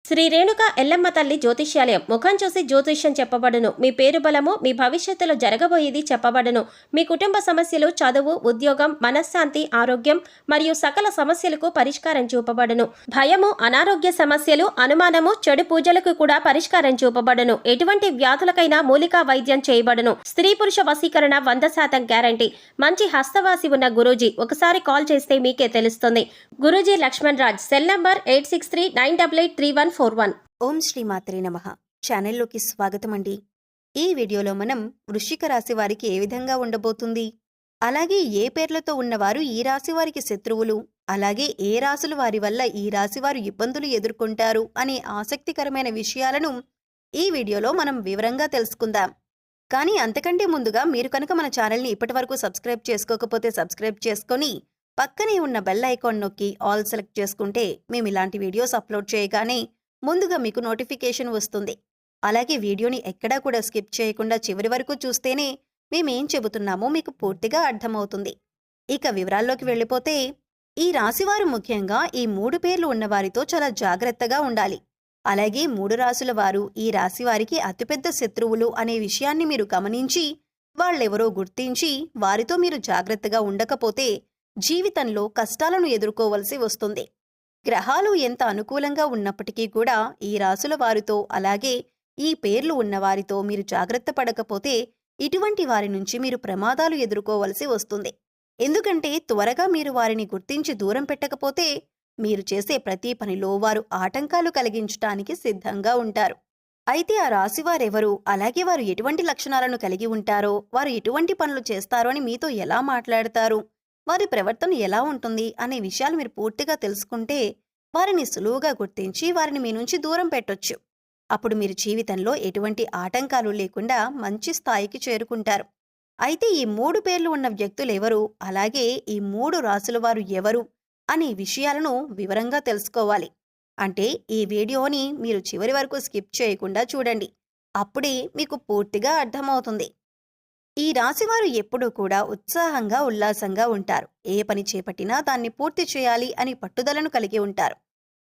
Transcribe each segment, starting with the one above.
శ్రీ రేణుక ఎల్లమ్మ తల్లి జ్యోతిష్యాలయం. ముఖం చూసి జ్యోతిష్యం చెప్పబడును. మీ పేరు బలము, మీ భవిష్యత్తులో జరగబోయేది చెప్పబడును. మీ కుటుంబ సమస్యలు, చదువు, ఉద్యోగం, మనశ్శాంతి, ఆరోగ్యం మరియు సకల సమస్యలకు పరిష్కారం చూపబడును. భయము, అనారోగ్య సమస్యలు, అనుమానము, చెడు పూజలకు కూడా పరిష్కారం చూపబడును. ఎటువంటి వ్యాధులకైనా మూలికా వైద్యం చేయబడును. స్త్రీ పురుష వశీకరణ 100% గ్యారంటీ. మంచి హస్తవాసి ఉన్న గురూజీ. ఒకసారి కాల్ చేస్తే మీకే తెలుస్తుంది. గురూజీ లక్ష్మణ్ రాజ్. Cell number 8639883141. ఓం శ్రీ మాత్రే నమః. ఛానల్లోకి స్వాగతం అండి. ఈ వీడియోలో మనం వృశ్చిక రాశి వారికి ఏ విధంగా ఉండబోతుంది, అలాగే ఏ పేర్లతో ఉన్నవారు ఈ రాశి వారికి శత్రువులు, అలాగే ఏ రాశుల వారి వల్ల ఈ రాశి వారు ఇబ్బందులు ఎదుర్కొంటారు అనే ఆసక్తికరమైన విషయాలను ఈ వీడియోలో మనం వివరంగా తెలుసుకుందాం. కానీ అంతకంటే ముందుగా మీరు కనుక మన ఛానల్ని ఇప్పటివరకు సబ్స్క్రైబ్ చేసుకోకపోతే సబ్స్క్రైబ్ చేసుకొని పక్కనే ఉన్న బెల్ ఐకాన్ నొక్కి ఆల్ సెలెక్ట్ చేసుకుంటే మేము ఇలాంటి వీడియోస్ అప్లోడ్ చేయగానే ముందుగా మీకు నోటిఫికేషన్ వస్తుంది. అలాగే వీడియోని ఎక్కడా కూడా స్కిప్ చేయకుండా చివరి వరకు చూస్తేనే మేమేం చెబుతున్నామో మీకు పూర్తిగా అర్థమవుతుంది. ఇక వివరాల్లోకి వెళ్ళిపోతే, ఈ రాశివారు ముఖ్యంగా ఈ 3 పేర్లు ఉన్నవారితో చాలా జాగ్రత్తగా ఉండాలి. అలాగే 3 రాశుల వారు ఈ రాశివారికి అతిపెద్ద శత్రువులు అనే విషయాన్ని మీరు గమనించి వాళ్ళెవరో గుర్తించి వారితో మీరు జాగ్రత్తగా ఉండకపోతే జీవితంలో కష్టాలను ఎదుర్కోవలసి వస్తుంది. గ్రహాలు ఎంత అనుకూలంగా ఉన్నప్పటికీ కూడా ఈ రాశుల వారితో, అలాగే ఈ పేర్లు ఉన్నవారితో మీరు జాగ్రత్త పడకపోతే ఇటువంటి వారి నుంచి మీరు ప్రమాదాలు ఎదుర్కోవలసి వస్తుంది. ఎందుకంటే త్వరగా మీరు వారిని గుర్తించి దూరం పెట్టకపోతే మీరు చేసే ప్రతి పనిలో వారు ఆటంకాలు కలిగించటానికి సిద్ధంగా ఉంటారు. అయితే ఆ రాశివారెవరు, అలాగే వారు ఎటువంటి లక్షణాలను కలిగి ఉంటారో, వారు ఎటువంటి పనులు చేస్తారో అని మీతో ఎలా మాట్లాడతారు, వారి ప్రవర్తన ఎలా ఉంటుంది అనే విషయాలు మీరు పూర్తిగా తెలుసుకుంటే వారిని సులువుగా గుర్తించి వారిని మీ నుంచి దూరం పెట్టొచ్చు. అప్పుడు మీరు జీవితంలో ఎటువంటి ఆటంకాలు లేకుండా మంచి స్థాయికి చేరుకుంటారు. అయితే ఈ 3 పేర్లు ఉన్న వ్యక్తులు ఎవరు, అలాగే ఈ 3 రాశుల వారు ఎవరు అనే విషయాలను వివరంగా తెలుసుకోవాలి. అంటే ఈ వీడియోని మీరు చివరి వరకు స్కిప్ చేయకుండా చూడండి. అప్పుడే మీకు పూర్తిగా అర్థమవుతుంది. ఈ రాశివారు ఎప్పుడూ కూడా ఉత్సాహంగా, ఉల్లాసంగా ఉంటారు. ఏ పని చేపట్టినా దాన్ని పూర్తి చేయాలి అని పట్టుదలను కలిగి ఉంటారు.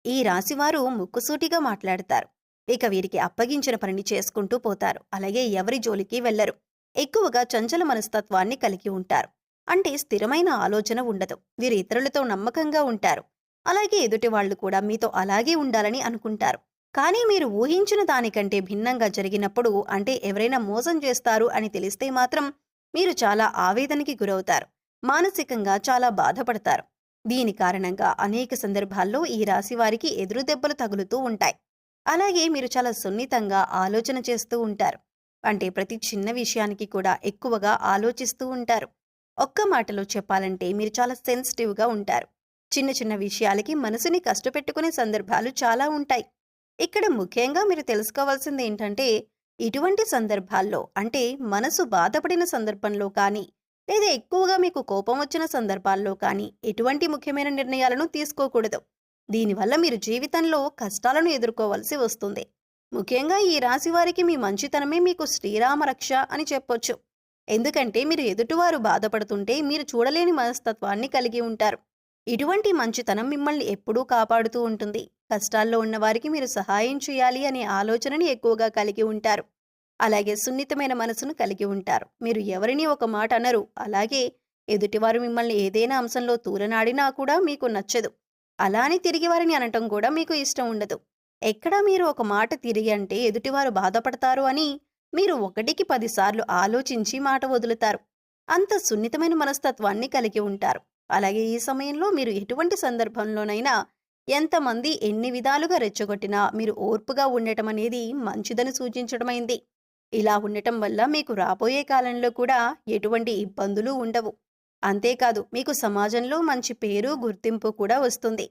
ఈ రాశివారు ముక్కుసూటిగా మాట్లాడతారు. ఇక వీరికి అప్పగించిన పనిని చేసుకుంటూ పోతారు. అలాగే ఎవరి జోలికి వెళ్లరు. ఎక్కువగా చంచల మనస్తత్వాన్ని కలిగి ఉంటారు. అంటే స్థిరమైన ఆలోచన ఉండదు. వీరు ఇతరులతో నమ్మకంగా ఉంటారు. అలాగే ఎదుటి వాళ్లు కూడా మీతో అలాగే ఉండాలని అనుకుంటారు. కానీ మీరు ఊహించిన దానికంటే భిన్నంగా జరిగినప్పుడు, అంటే ఎవరైనా మోసం చేస్తారు అని తెలిస్తే మాత్రం మీరు చాలా ఆవేదనకి గురవుతారు. మానసికంగా చాలా బాధపడతారు. దీని కారణంగా అనేక సందర్భాల్లో ఈ రాశి వారికి ఎదురు దెబ్బలు తగులుతూ ఉంటాయి. అలాగే మీరు చాలా సున్నితంగా ఆలోచన చేస్తూ ఉంటారు. అంటే ప్రతి చిన్న విషయానికి కూడా ఎక్కువగా ఆలోచిస్తూ ఉంటారు. ఒక్క మాటలో చెప్పాలంటే మీరు చాలా సెన్సిటివ్గా ఉంటారు. చిన్న చిన్న విషయాలకి మనసుని కష్టపెట్టుకునే సందర్భాలు చాలా ఉంటాయి. ఇక్కడ ముఖ్యంగా మీరు తెలుసుకోవాల్సింది ఏంటంటే, ఇటువంటి సందర్భాల్లో, అంటే మనసు బాధపడిన సందర్భంలో కానీ, లేదా ఎక్కువగా మీకు కోపం వచ్చిన సందర్భాల్లో కానీ ఎటువంటి ముఖ్యమైన నిర్ణయాలను తీసుకోకూడదు. దీనివల్ల మీరు జీవితంలో కష్టాలను ఎదుర్కోవలసి వస్తుంది. ముఖ్యంగా ఈ రాశి వారికి మీ మంచితనమే మీకు శ్రీరామ రక్ష అని చెప్పొచ్చు. ఎందుకంటే మీరు ఎదుటివారు బాధపడుతుంటే మీరు చూడలేని మనస్తత్వాన్ని కలిగి ఉంటారు. ఇటువంటి మంచితనం మిమ్మల్ని ఎప్పుడూ కాపాడుతూ ఉంటుంది. కష్టాల్లో ఉన్నవారికి మీరు సహాయం చేయాలి అనే ఆలోచనని ఎక్కువగా కలిగి ఉంటారు. అలాగే సున్నితమైన మనసును కలిగి ఉంటారు. మీరు ఎవరిని ఒక మాట అనరు. అలాగే ఎదుటివారు మిమ్మల్ని ఏదైనా అంశంలో తూలనాడినా కూడా మీకు నచ్చదు. అలానే తిరిగి వారిని అనటం కూడా మీకు ఇష్టం ఉండదు. ఎక్కడా మీరు ఒక మాట తిరిగి అంటే ఎదుటివారు బాధపడతారు అని మీరు 1కి 10 సార్లు ఆలోచించి మాట వదులుతారు. అంత సున్నితమైన మనస్తత్వాన్ని కలిగి ఉంటారు. అలాగే ఈ సమయంలో మీరు ఎటువంటి సందర్భంలోనైనా ఎంతమంది ఎన్ని విధాలుగా రెచ్చగొట్టినా మీరు ఓర్పుగా ఉండటం అనేది మంచిదని సూచించడమైంది. ఇలా ఉండటం వల్ల మీకు రాబోయే కాలంలో కూడా ఎటువంటి ఇబ్బందులు ఉండవు. అంతేకాదు మీకు సమాజంలో మంచి పేరు, గుర్తింపు కూడా వస్తుంది.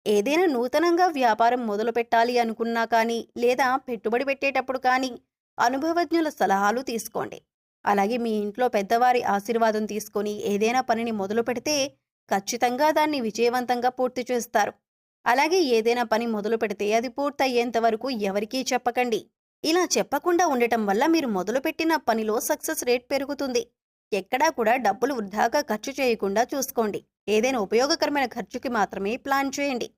ఏదైనా నూతనంగా వ్యాపారం మొదలు పెట్టాలి అనుకున్నా కానీ, లేదా పెట్టుబడి పెట్టేటప్పుడు కానీ అనుభవజ్ఞుల సలహాలు తీసుకోండి. అలాగే మీ ఇంట్లో పెద్దవారి ఆశీర్వాదం తీసుకొని ఏదైనా పనిని మొదలు పెడితే ఖచ్చితంగా దాన్ని విజయవంతంగా పూర్తి చేస్తారు. అలాగే ఏదైనా పని మొదలు పెడితే అది పూర్తయ్యేంత వరకు ఎవరికీ చెప్పకండి. ఇలా చెప్పకుండా ఉండటం వల్ల మీరు మొదలుపెట్టిన పనిలో సక్సెస్ రేట్ పెరుగుతుంది. ఎక్కడా కూడా డబ్బులు వృధాగా ఖర్చు చేయకుండా చూసుకోండి. ఏదైనా ఉపయోగకరమైన ఖర్చుకి మాత్రమే ప్లాన్ చేయండి.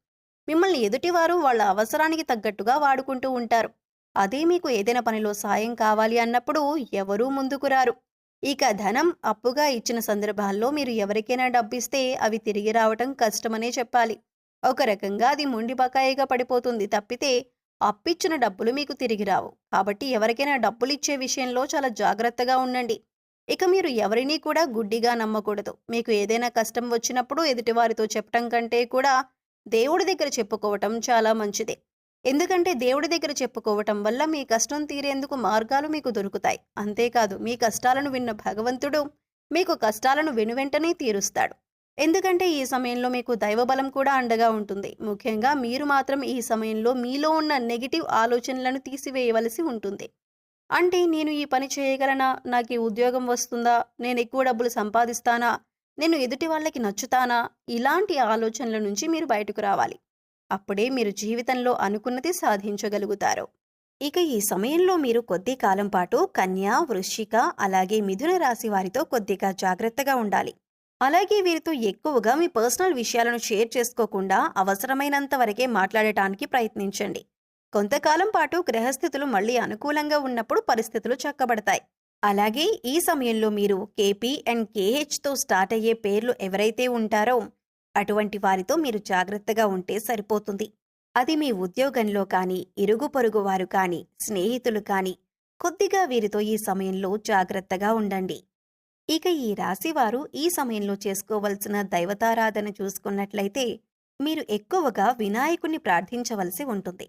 మిమ్మల్ని ఎదుటివారు వాళ్ళ అవసరానికి తగ్గట్టుగా వాడుకుంటూ ఉంటారు. అదే మీకు ఏదైనా పనిలో సాయం కావాలి అన్నప్పుడు ఎవరూ ముందుకు రారు. ఇక ధనం అప్పుగా ఇచ్చిన సందర్భాల్లో మీరు ఎవరికైనా డబ్బిస్తే అవి తిరిగి రావటం కష్టమనే చెప్పాలి. ఒక రకంగా అది మొండి బకాయిగా పడిపోతుంది తప్పితే అప్పిచ్చిన డబ్బులు మీకు తిరిగి రావు. కాబట్టి ఎవరికైనా డబ్బులిచ్చే విషయంలో చాలా జాగ్రత్తగా ఉండండి. ఇక మీరు ఎవరినీ కూడా గుడ్డిగా నమ్మకూడదు. మీకు ఏదైనా కష్టం వచ్చినప్పుడు ఎదుటివారితో చెప్పటం కంటే కూడా దేవుడి దగ్గర చెప్పుకోవటం చాలా మంచిది. ఎందుకంటే దేవుడి దగ్గర చెప్పుకోవటం వల్ల మీ కష్టం తీరేందుకు మార్గాలు మీకు దొరుకుతాయి. అంతేకాదు మీ కష్టాలను విన్న భగవంతుడు మీకు కష్టాలను వెనువెంటనే తీరుస్తాడు. ఎందుకంటే ఈ సమయంలో మీకు దైవబలం కూడా అండగా ఉంటుంది. ముఖ్యంగా మీరు మాత్రం ఈ సమయంలో మీలో ఉన్న నెగిటివ్ ఆలోచనలను తీసివేయవలసి ఉంటుంది. అంటే నేను ఈ పని చేయగలనా, నాకు ఈ ఉద్యోగం వస్తుందా, నేను ఎక్కువ డబ్బులు సంపాదిస్తానా, నేను ఎదుటి వాళ్ళకి నచ్చుతానా, ఇలాంటి ఆలోచనల నుంచి మీరు బయటకు రావాలి. అప్పుడే మీరు జీవితంలో అనుకున్నది సాధించగలుగుతారు. ఇక ఈ సమయంలో మీరు కొద్ది కాలం పాటు కన్య, వృశ్చిక అలాగే మిథున రాశి వారితో కొద్దిగా జాగ్రత్తగా ఉండాలి. అలాగే వీరితో ఎక్కువగా మీ పర్సనల్ విషయాలను షేర్ చేసుకోకుండా అవసరమైనంత వరకే మాట్లాడటానికి ప్రయత్నించండి. కొంతకాలం పాటు గ్రహస్థితులు మళ్ళీ అనుకూలంగా ఉన్నప్పుడు పరిస్థితులు చక్కబడతాయి. అలాగే ఈ సమయంలో మీరు కేపీ అండ్ కేహెచ్తో స్టార్ట్ అయ్యే పేర్లు ఎవరైతే ఉంటారో అటువంటి వారితో మీరు జాగ్రత్తగా ఉంటే సరిపోతుంది. అది మీ ఉద్యోగంలో కానీ, ఇరుగు పొరుగు వారు కానీ, స్నేహితులు కానీ కొద్దిగా వీరితో ఈ సమయంలో జాగ్రత్తగా ఉండండి. ఇక ఈ రాశివారు ఈ సమయంలో చేసుకోవలసిన దైవతారాధన చూసుకున్నట్లయితే మీరు ఎక్కువగా వినాయకుడిని ప్రార్థించవలసి ఉంటుంది.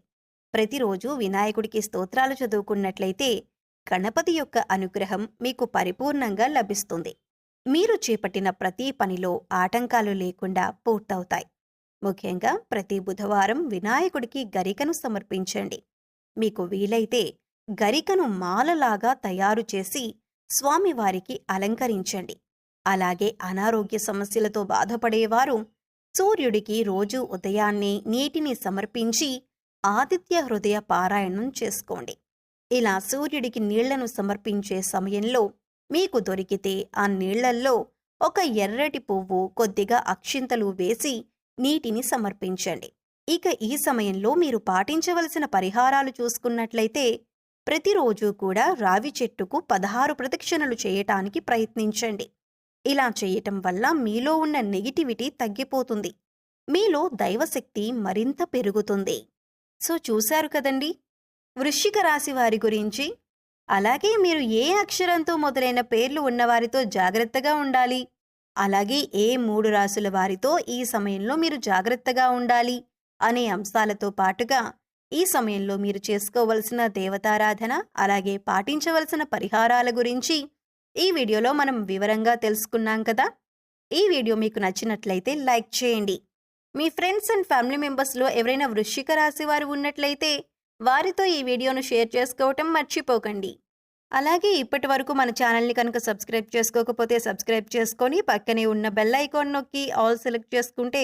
ప్రతిరోజు వినాయకుడికి స్తోత్రాలు చదువుకున్నట్లయితే గణపతి యొక్క అనుగ్రహం మీకు పరిపూర్ణంగా లభిస్తుంది. మీరు చేపట్టిన ప్రతి పనిలో ఆటంకాలు లేకుండా పూర్తవుతాయి. ముఖ్యంగా ప్రతి బుధవారం వినాయకుడికి గరికను సమర్పించండి. మీకు వీలైతే గరికను మాలలాగా తయారు చేసి స్వామివారికి అలంకరించండి. అలాగే అనారోగ్య సమస్యలతో బాధపడేవారు సూర్యుడికి రోజు ఉదయాన్నే నీటిని సమర్పించి ఆదిత్య హృదయ పారాయణం చేసుకోండి. ఇలా సూర్యుడికి నీళ్లను సమర్పించే సమయంలో మీకు దొరికితే ఆ నీళ్లల్లో ఒక ఎర్రటి పువ్వు, కొద్దిగా అక్షింతలు వేసి నీటిని సమర్పించండి. ఇక ఈ సమయంలో మీరు పాటించవలసిన పరిహారాలు చూసుకున్నట్లయితే ప్రతిరోజు కూడా రావి చెట్టుకు 16 ప్రదక్షిణలు చేయటానికి ప్రయత్నించండి. ఇలా చేయటం వల్ల మీలో ఉన్న నెగిటివిటీ తగ్గిపోతుంది. మీలో దైవశక్తి మరింత పెరుగుతుంది. సో చూశారు కదండి వృశ్చిక రాశి వారి గురించి. అలాగే మీరు ఏ అక్షరంతో మొదలైన పేర్లు ఉన్నవారితో జాగ్రత్తగా ఉండాలి, అలాగే ఏ 3 రాశుల వారితో ఈ సమయంలో మీరు జాగ్రత్తగా ఉండాలి అనే అంశాలతో పాటుగా ఈ సమయంలో మీరు చేసుకోవలసిన దేవతారాధన అలాగే పాటించవలసిన పరిహారాల గురించి ఈ వీడియోలో మనం వివరంగా తెలుసుకున్నాం కదా. ఈ వీడియో మీకు నచ్చినట్లయితే లైక్ చేయండి. మీ ఫ్రెండ్స్ అండ్ ఫ్యామిలీ మెంబర్స్లో ఎవరైనా వృశ్చిక రాశి వారు ఉన్నట్లయితే వారితో ఈ వీడియోను షేర్ చేసుకోవటం మర్చిపోకండి. అలాగే ఇప్పటి వరకు మన ఛానల్ని కనుక సబ్స్క్రైబ్ చేసుకోకపోతే సబ్స్క్రైబ్ చేసుకొని పక్కనే ఉన్న బెల్ ఐకాన్ నొక్కి ఆల్ సెలెక్ట్ చేసుకుంటే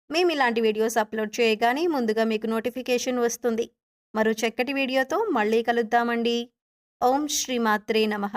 మేము ఇలాంటి వీడియోస్ అప్లోడ్ చేయగానే ముందుగా మీకు నోటిఫికేషన్ వస్తుంది. మరో చక్కటి వీడియోతో మళ్ళీ కలుద్దామండి. ఓం శ్రీ మాత్రే నమః.